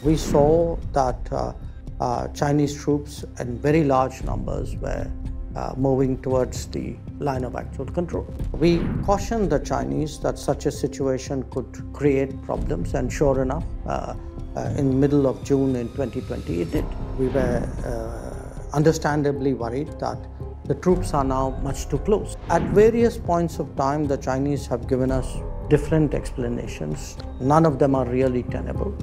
we saw that Chinese troops in very large numbers were moving towards the line of actual control. We cautioned the Chinese that such a situation could create problems, and sure enough, in the middle of June in 2020, it did. We were understandably worried that the troops are now much too close. At various points of time, the Chinese have given us different explanations. None of them are really tenable.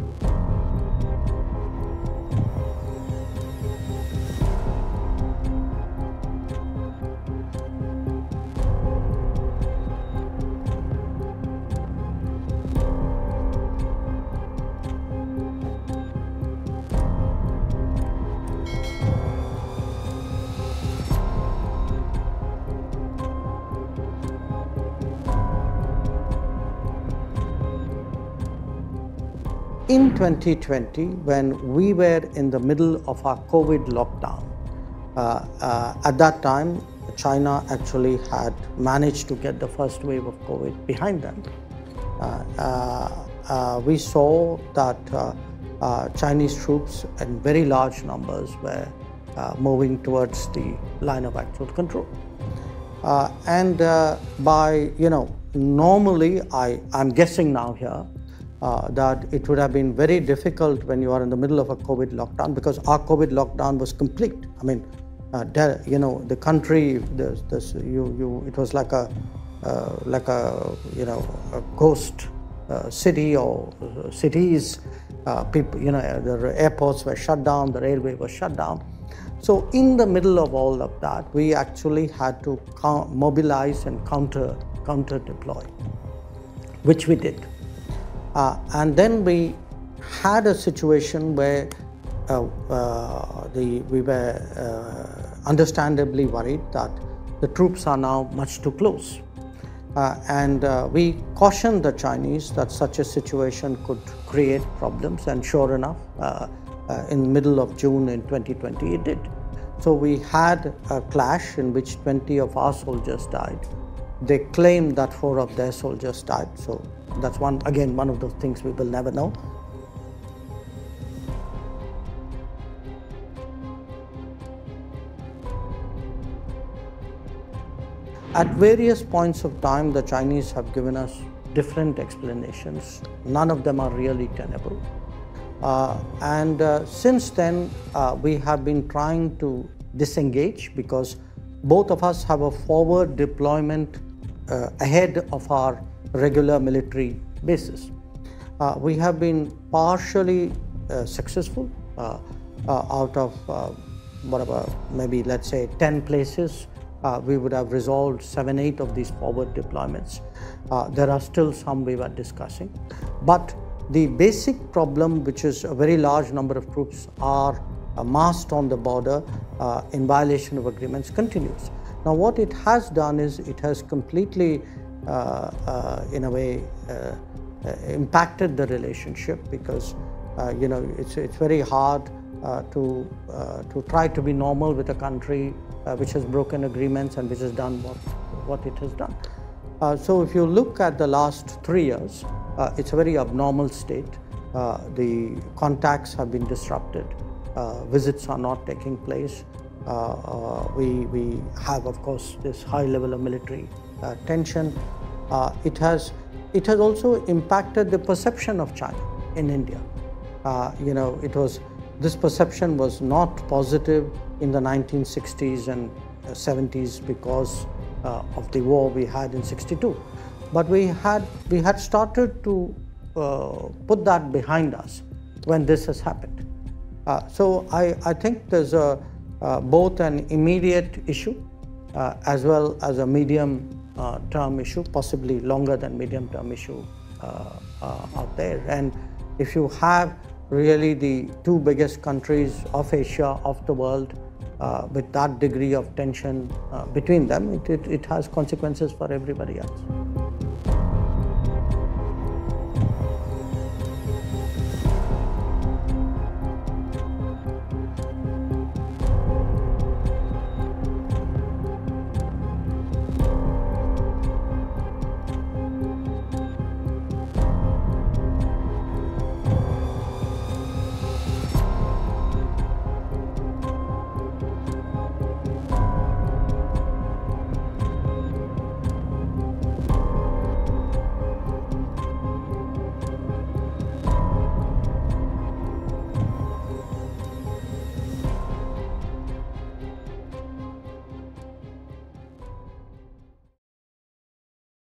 In 2020, when we were in the middle of our COVID lockdown, at that time, China actually had managed to get the first wave of COVID behind them. We saw that Chinese troops in very large numbers were moving towards the line of actual control. Normally, I'm guessing now here, that it would have been very difficult when you are in the middle of a COVID lockdown, because our COVID lockdown was complete. I mean, the country, it was like a ghost city or cities. People, the airports were shut down, the railway was shut down. So in the middle of all of that, we actually had to mobilize and counter deploy, which we did. And then we had a situation where we were understandably worried that the troops are now much too close. We cautioned the Chinese that such a situation could create problems, and sure enough, in the middle of June in 2020, it did. So we had a clash in which 20 of our soldiers died. They claimed that 4 of their soldiers died. So that's one of those things we will never know. At various points of time, the Chinese have given us different explanations. None of them are really tenable. Since then, we have been trying to disengage, because both of us have a forward deployment ahead of our regular military bases. We have been partially successful. Out of maybe let's say 10 places, we would have resolved 7-8 of these forward deployments. There are still some we were discussing, but the basic problem, which is a very large number of troops are massed on the border in violation of agreements, continues. Now, what it has done is it has completely, in a way, impacted the relationship, because it's very hard to try to be normal with a country which has broken agreements and which has done what it has done. So if you look at the last 3 years, it's a very abnormal state. The contacts have been disrupted. Visits are not taking place. We have, of course, this high level of military tension. It has also impacted the perception of China in India. This perception was not positive in the 1960s and 70s because of the war we had in '62. But we had started to put that behind us when this has happened. So I think there's both an immediate issue as well as a medium-term issue, possibly longer than medium-term issue out there. And if you have really the 2 biggest countries of Asia, of the world, with that degree of tension between them, it has consequences for everybody else.